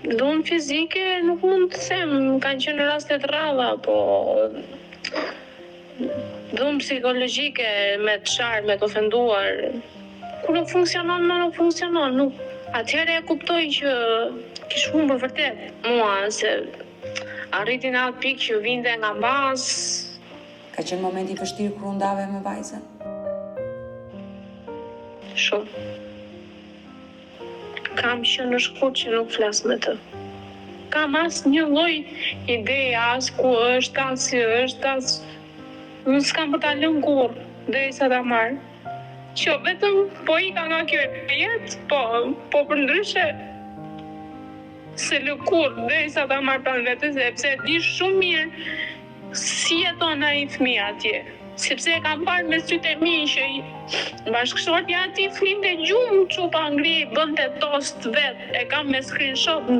Dhunë fizike nuk mund të them, kanë qenë raste të rralla, po dhunë psikologjike me të sharë, me të ofenduar, kur nuk funksionon, nuk funksionon, nuk. Atëherë e kuptoj që kish humbur vërtet mua, se arriti në atë pikë që vinte nga bazë. Ka qenë momenti i vështirë kur u ndave me vajzën? Shumë. Kam qenë në shkurt që nuk flas me të. Kam as një lloj ide as ku është, as si është, as nuk s'kam për ta lënë kurrë derisa ta marr. Që vetëm po i ka nga kjo jetë, po për ndryshe se lë kurrë derisa ta marr pranë vetes, sepse di shumë mirë si jeton ai fëmia atje. Sepse e kam parë me sytë e mi që bashkëshortja ati flinte gjumë, çupa ngri, bënte tost vet, e kam me screenshot